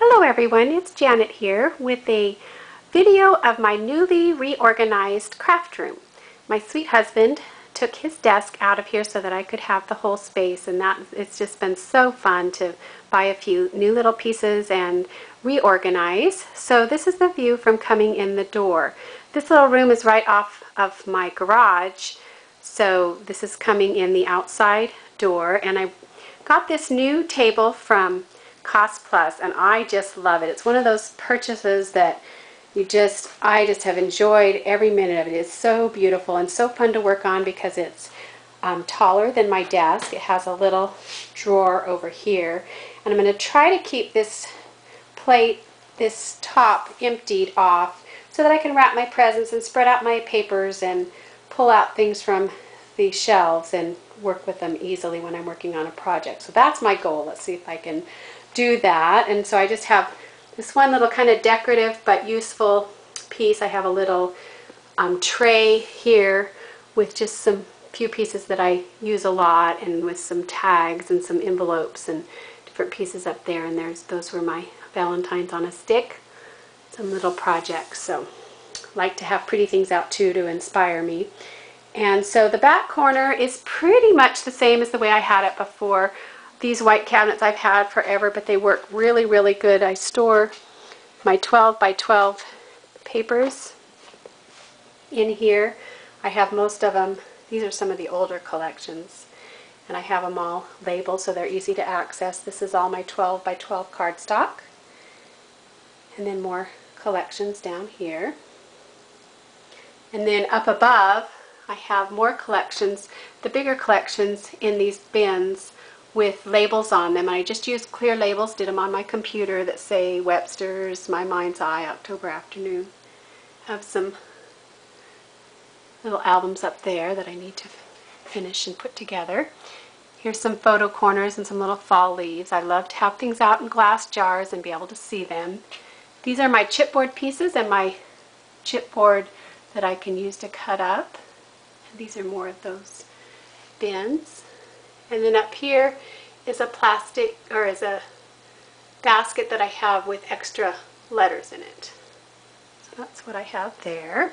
Hello everyone, it's Janet here with a video of my newly reorganized craft room. My sweet husband took his desk out of here so that I could have the whole space, and it's just been so fun to buy a few new little pieces and reorganize. So this is the view from coming in the door. This little room is right off of my garage, so this is coming in the outside door, and I got this new table from Cost Plus, and I just love it. It's one of those purchases that I just have enjoyed every minute of it. It's so beautiful and so fun to work on because it's taller than my desk. It has a little drawer over here, and I'm going to try to keep this plate, this top, emptied off so that I can wrap my presents and spread out my papers and pull out things from the shelves and work with them easily when I'm working on a project. So that's my goal. Let's see if I can do that. And so I just have this one little kind of decorative but useful piece. I have a little tray here with just some few pieces that I use a lot, and with some tags and some envelopes and different pieces up there, and those were my Valentines on a stick, some little projects. So I like to have pretty things out too to inspire me. And so the back corner is pretty much the same as the way I had it before. These white cabinets I've had forever, but they work really, really good. I store my 12 by 12 papers in here. I have most of them. These are some of the older collections, and I have them all labeled so they're easy to access. This is all my 12 by 12 cardstock, and then more collections down here. And then up above, I have more collections, the bigger collections in these bins with labels on them. I just used clear labels, did them on my computer that say Webster's, My Mind's Eye, October Afternoon. I have some little albums up there that I need to finish and put together. Here's some photo corners and some little fall leaves. I love to have things out in glass jars and be able to see them. These are my chipboard pieces and my chipboard that I can use to cut up. And these are more of those bins. And then up here is a plastic, or is a basket that I have with extra letters in it. So that's what I have there. And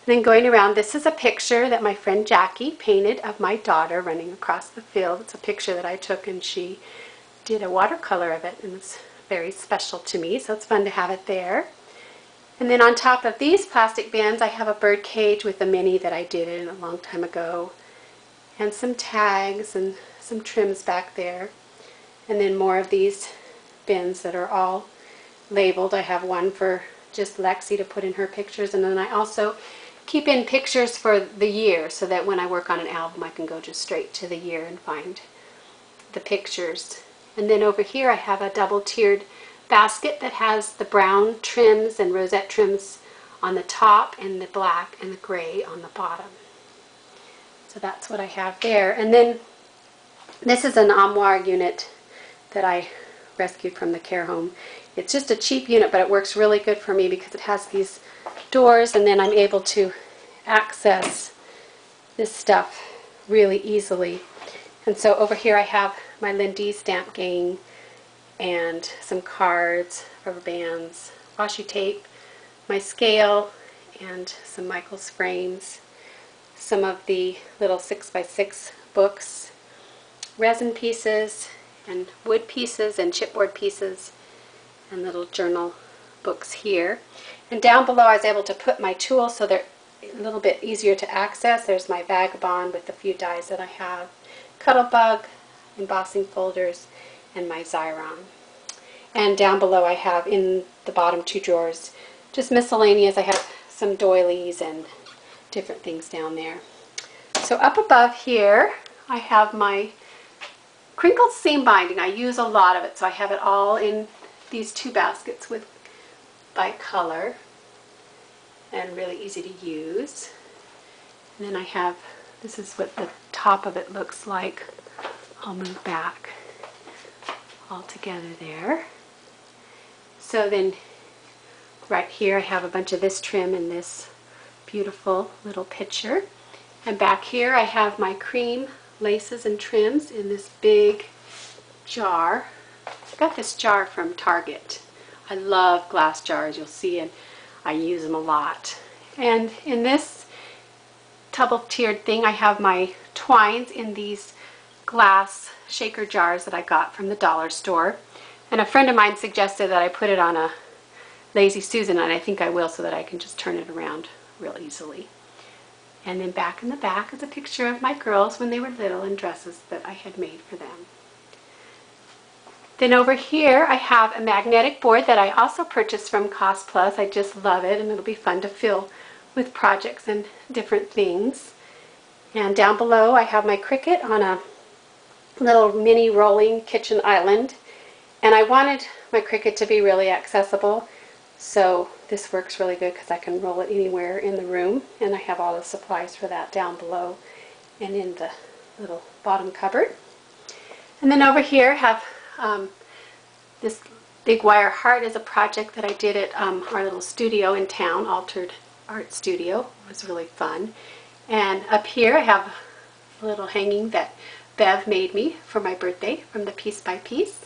then going around, this is a picture that my friend Jackie painted of my daughter running across the field. It's a picture that I took, and she did a watercolor of it, and it's very special to me, so it's fun to have it there. And then on top of these plastic bins, I have a bird cage with a mini that I did in a long time ago, and some tags and some trims back there. And then more of these bins that are all labeled. I have one for just Lexi to put in her pictures, and then I also keep in pictures for the year so that when I work on an album I can go just straight to the year and find the pictures. And then over here I have a double-tiered basket that has the brown trims and rosette trims on the top and the black and the gray on the bottom. So that's what I have there. And then this is an armoire unit that I rescued from the care home. It's just a cheap unit, but it works really good for me because it has these doors, and then I'm able to access this stuff really easily. And so over here I have my Lindy stamp gang and some cards, rubber bands, washi tape, my scale, and some Michael's frames, some of the little 6x6 books, resin pieces, and wood pieces, and chipboard pieces, and little journal books here. And down below I was able to put my tools so they're a little bit easier to access. There's my vagabond with the few dies that I have, Cuttlebug, embossing folders, and my Xyron. And down below I have in the bottom two drawers just miscellaneous. I have some doilies and different things down there. So up above here I have my crinkled seam binding. I use a lot of it, so I have it all in these two baskets by color, and really easy to use. And then I have, this is what the top of it looks like. I'll move back all together there. So then right here I have a bunch of this trim in this beautiful little pitcher. And back here I have my cream laces and trims in this big jar I got this jar from Target. I love glass jars, you'll see, and I use them a lot. And in this double-tiered thing, I have my twines in these glass shaker jars that I got from the dollar store. And a friend of mine suggested that I put it on a Lazy Susan, and I think I will, so that I can just turn it around real easily. And then back in the back is a picture of my girls when they were little in dresses that I had made for them. Then over here I have a magnetic board that I also purchased from Cost Plus. I just love it, and it'll be fun to fill with projects and different things. And down below I have my Cricut on a little mini rolling kitchen island. And I wanted my Cricut to be really accessible, so this works really good because I can roll it anywhere in the room, and I have all the supplies for that down below and in the little bottom cupboard. And then over here I have this big wire heart is a project that I did at our little studio in town, Altered Art Studio. It was really fun. And up here I have a little hanging that Bev made me for my birthday from the Piece by Piece.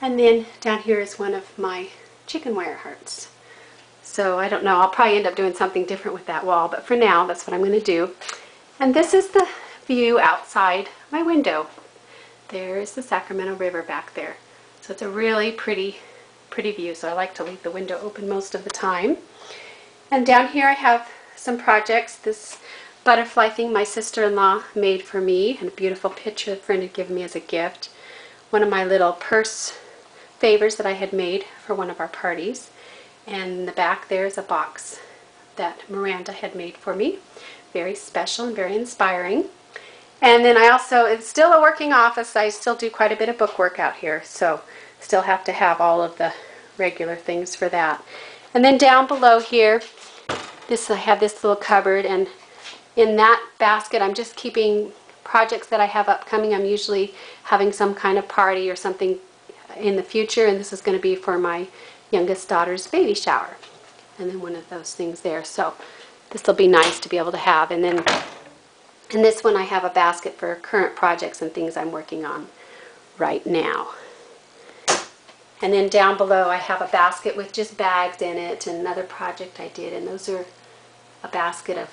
And then down here is one of my chicken wire hearts. So I don't know, I'll probably end up doing something different with that wall, but for now that's what I'm going to do. And this is the view outside my window. There is the Sacramento River back there. So it's a really pretty view, so I like to leave the window open most of the time. And down here I have some projects. This butterfly thing my sister-in-law made for me, and a beautiful picture a friend had given me as a gift. One of my little purse favors that I had made for one of our parties. And in the back there's a box that Miranda had made for me. Very special and very inspiring. And then I also, it's still a working office. I still do quite a bit of book work out here, so still have to have all of the regular things for that. And then down below here, I have this little cupboard, and in that basket I'm just keeping projects that I have upcoming. I'm usually having some kind of party or something in the future, and this is going to be for my youngest daughter's baby shower. And then one of those things there. So this will be nice to be able to have. And then in this one I have a basket for current projects and things I'm working on right now. And then down below I have a basket with just bags in it and another project I did, and those are a basket of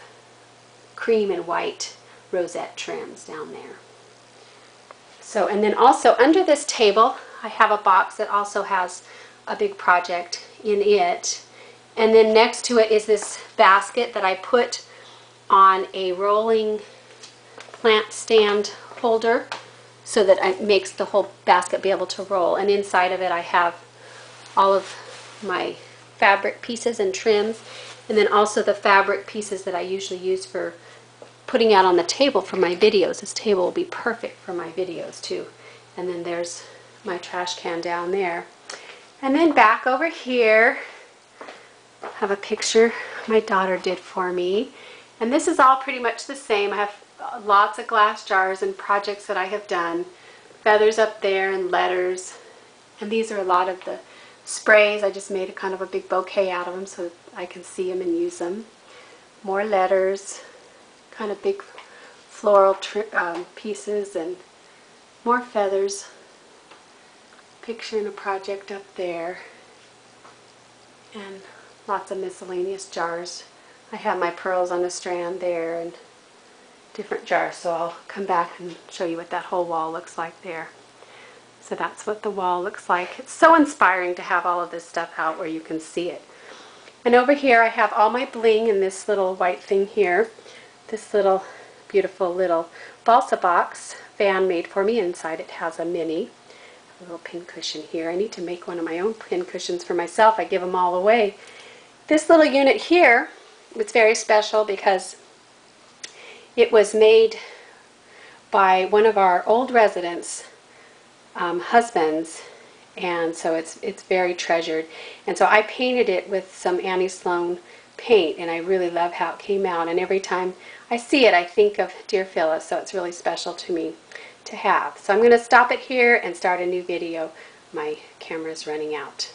cream and white rosette trims down there. So, and then also under this table I have a box that also has a big project in it. And then next to it is this basket that I put on a rolling plant stand holder so that it makes the whole basket be able to roll. And inside of it I have all of my fabric pieces and trims, and then also the fabric pieces that I usually use for putting out on the table for my videos. This table will be perfect for my videos too. And then there's my trash can down there. And then back over here I have a picture my daughter did for me. And this is all pretty much the same. I have lots of glass jars and projects that I have done. Feathers up there and letters. And these are a lot of the sprays. I just made a kind of a big bouquet out of them so that I can see them and use them. More letters, kind of big floral pieces, and more feathers. Picture and a project up there. And lots of miscellaneous jars. I have my pearls on a strand there and different jars, so I'll come back and show you what that whole wall looks like there. So that's what the wall looks like. It's so inspiring to have all of this stuff out where you can see it. And over here I have all my bling in this little white thing here. This little beautiful little balsa box fan made for me. Inside it has a mini, a little pin cushion here. I need to make one of my own pin cushions for myself. I give them all away. This little unit here was very special because it was made by one of our old residents' husbands, and so it's very treasured. And so I painted it with some Annie Sloan paint, and I really love how it came out. And every time I see it, I think of dear Phyllis, so it's really special to me to have. So I'm going to stop it here and start a new video. My camera's running out.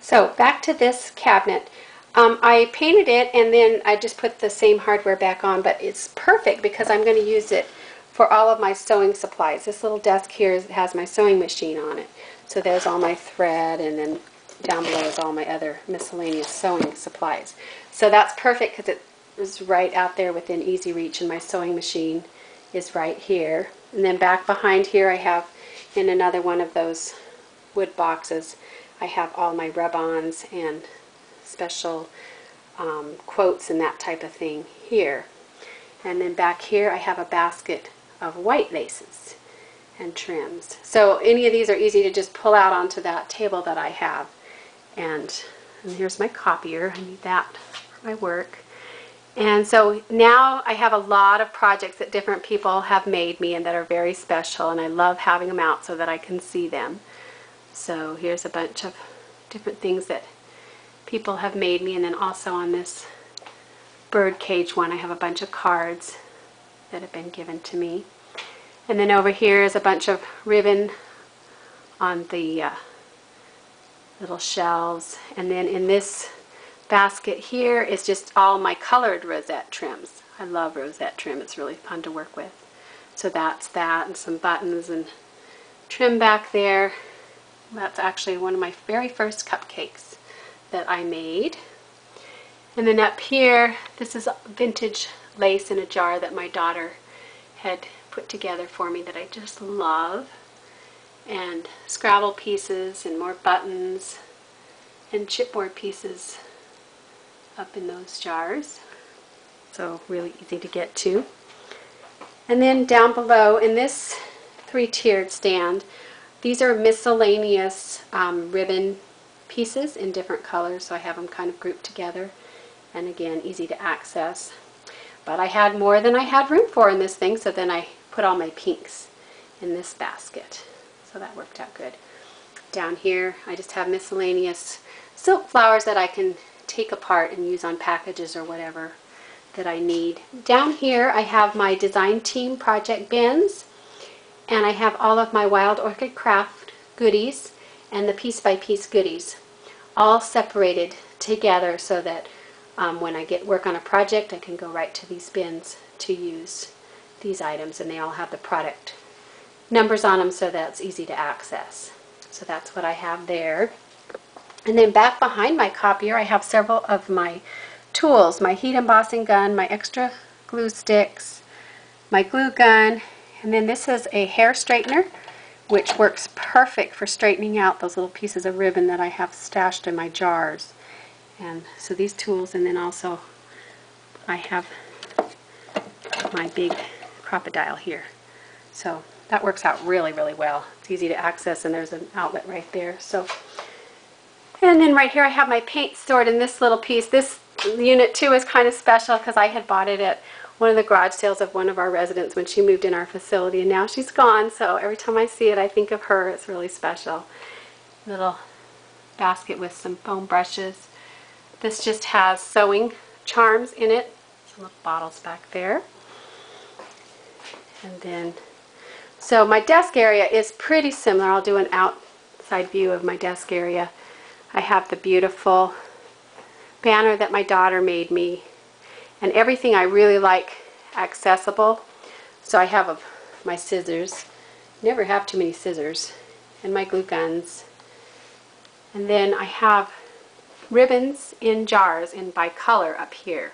So back to this cabinet. I painted it and then I just put the same hardware back on, but it's perfect because I'm going to use it for all of my sewing supplies. This little desk here has my sewing machine on it. So there's all my thread, and then down below is all my other miscellaneous sewing supplies. So that's perfect because it is right out there within easy reach, and my sewing machine is right here. And then back behind here I have, in another one of those wood boxes, I have all my rub-ons and special quotes and that type of thing here. And then back here I have a basket of white laces and trims. So any of these are easy to just pull out onto that table that I have. And here's my copier. I need that for my work. And so now I have a lot of projects that different people have made me and that are very special, and I love having them out so that I can see them. So here's a bunch of different things that people have made me, and then also on this bird cage one I have a bunch of cards that have been given to me. And then over here is a bunch of ribbon on the little shelves, and then in this basket here is just all my colored rosette trims. I love rosette trim. It's really fun to work with. So that's that, and some buttons and trim back there. That's actually one of my very first cupcakes that I made. And then up here, this is vintage lace in a jar that my daughter had put together for me that I just love. And Scrabble pieces and more buttons and chipboard pieces up in those jars. So really easy to get to. And then down below in this three-tiered stand, these are miscellaneous ribbon pieces in different colors, so I have them kind of grouped together, and again easy to access. But I had more than I had room for in this thing, so then I put all my pinks in this basket. So that worked out good. Down here I just have miscellaneous silk flowers that I can take apart and use on packages or whatever that I need. Down here I have my design team project bins, and I have all of my Wild Orchid Craft goodies and the piece by piece goodies all separated together so that when I get work on a project I can go right to these bins to use these items, and they all have the product numbers on them so that's easy to access. So that's what I have there. And then back behind my copier I have several of my tools, my heat embossing gun, my extra glue sticks, my glue gun, and then this is a hair straightener which works perfect for straightening out those little pieces of ribbon that I have stashed in my jars. And so these tools, and then also I have my big crocodile here. So that works out really, really well. It's easy to access, and there's an outlet right there. So, and then right here I have my paint stored in this little piece. This unit too is kind of special because I had bought it at one of the garage sales of one of our residents when she moved in our facility, and now she's gone, so every time I see it I think of her. It's really special. Little basket with some foam brushes. This just has sewing charms in it. Some little bottles back there. And then, so my desk area is pretty similar. I'll do an outside view of my desk area. I have the beautiful banner that my daughter made me, and everything I really like accessible. So I have my scissors. Never have too many scissors. And my glue guns. And then I have ribbons in jars in by color up here.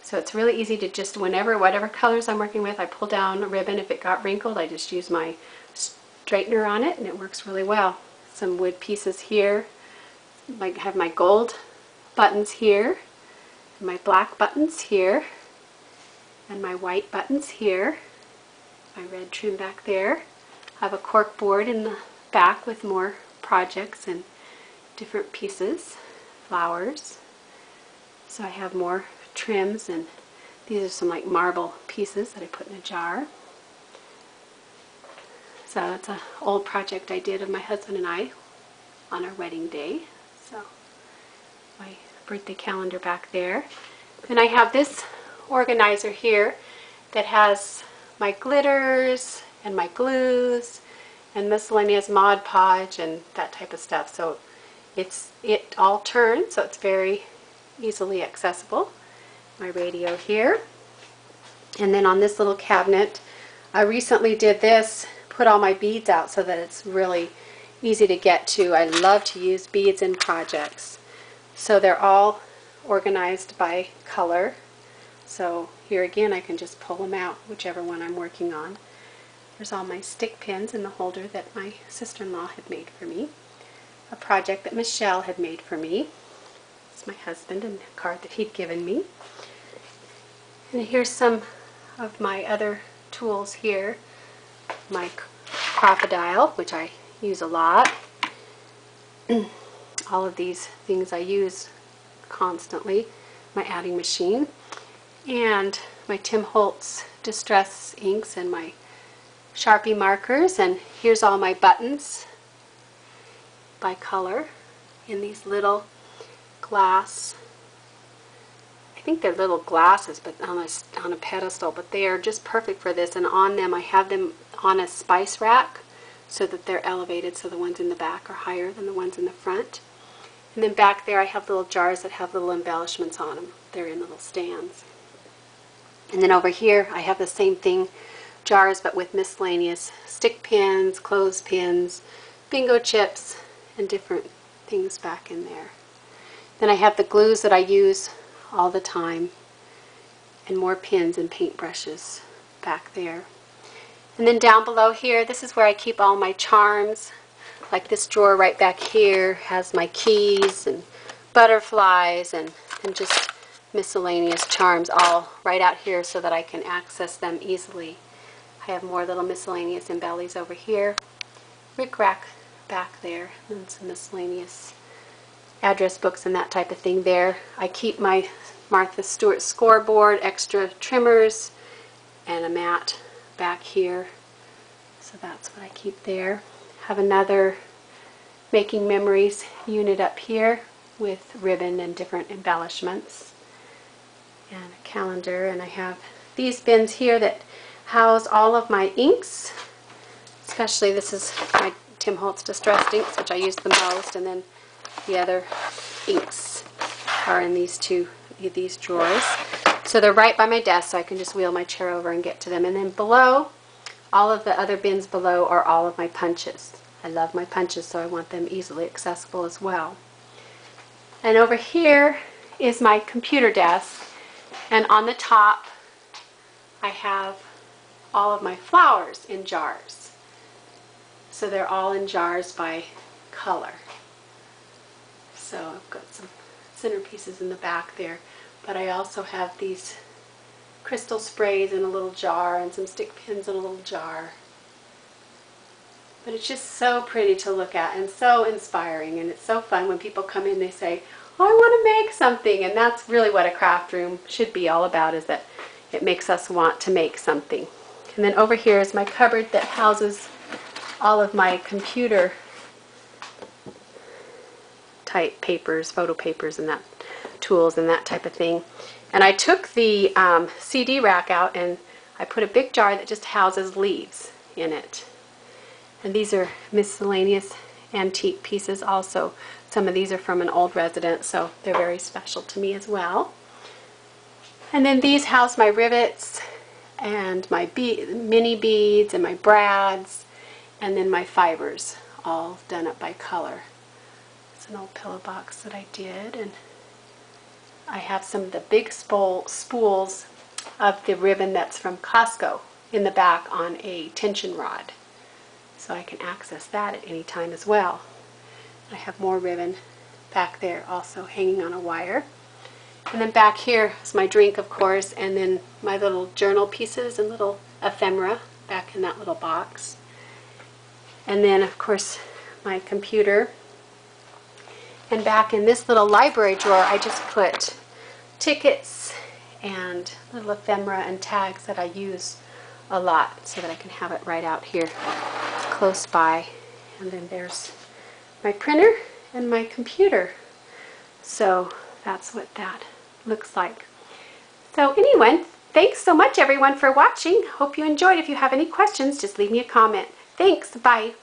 So it's really easy to just, whatever colors I'm working with, I pull down a ribbon. If it got wrinkled, I just use my straightener on it, and it works really well. Some wood pieces here. I have my gold buttons here, my black buttons here, and my white buttons here. My red trim back there. I have a cork board in the back with more projects and different pieces, flowers. So I have more trims, and these are some like marble pieces that I put in a jar. So that's an old project I did of my husband and I on our wedding day. So my birthday calendar back there. Then I have this organizer here that has my glitters and my glues and miscellaneous Mod Podge and that type of stuff. So it all turns, so it's very easily accessible. My radio here. And then on this little cabinet I recently did this, put all my beads out so that it's really easy to get to. I love to use beads in projects. So they're all organized by color. So here again I can just pull them out, whichever one I'm working on. There's all my stick pins in the holder that my sister-in-law had made for me. A project that Michelle had made for me. It's my husband and a card that he'd given me. And here's some of my other tools here. My crocodile, which I use a lot. All of these things I use constantly. My adding machine. And my Tim Holtz Distress inks and my Sharpie markers. And here's all my buttons by color in these little glass, I think they're little glasses, but on a pedestal, but they are just perfect for this. And on them I have them on a spice rack so that they're elevated, so the ones in the back are higher than the ones in the front. And then back there I have little jars that have little embellishments on them. They're in little stands. And then over here I have the same thing, jars but with miscellaneous stick pins, clothespins, bingo chips, and different things back in there. Then I have the glues that I use all the time, and more pins and paintbrushes back there. And then down below here, this is where I keep all my charms. Like this drawer right back here has my keys and butterflies and just miscellaneous charms all right out here so that I can access them easily. I have more little miscellaneous embellies over here. Rick-rack back there, and some miscellaneous address books and that type of thing there. I keep my Martha Stewart scoreboard, extra trimmers, and a mat back here. So that's what I keep there. Have another Making Memories unit up here with ribbon and different embellishments. And a calendar, and I have these bins here that house all of my inks. Especially this is my Tim Holtz Distressed inks, which I use the most, and then the other inks are in these these drawers. So they're right by my desk, so I can just wheel my chair over and get to them. And then below, all of the other bins below are all of my punches. I love my punches, so I want them easily accessible as well. And over here is my computer desk, and on the top I have all of my flowers in jars. So they're all in jars by color. So I've got some centerpieces in the back there, but I also have these crystal sprays in a little jar and some stick pins in a little jar. But it's just so pretty to look at and so inspiring, and it's so fun when people come in, they say, oh, I want to make something, and that's really what a craft room should be all about, is that it makes us want to make something. And then over here is my cupboard that houses all of my computer type papers, photo papers, and that tools and that type of thing. And I took the CD rack out and I put a big jar that just houses leaves in it. And these are miscellaneous antique pieces also. Some of these are from an old resident, so they're very special to me as well. And then these house my rivets and my mini beads and my brads, and then my fibers, all done up by color. It's an old pillow box that I did, and I have some of the big spools of the ribbon that's from Costco in the back on a tension rod, so I can access that at any time as well. I have more ribbon back there also hanging on a wire. And then back here is my drink, of course, and then my little journal pieces and little ephemera back in that little box. And then, of course, my computer. And back in this little library drawer, I just put tickets and little ephemera and tags that I use a lot so that I can have it right out here close by. And then there's my printer and my computer. So that's what that looks like. So anyway, thanks so much everyone for watching. Hope you enjoyed. If you have any questions, just leave me a comment. Thanks. Bye.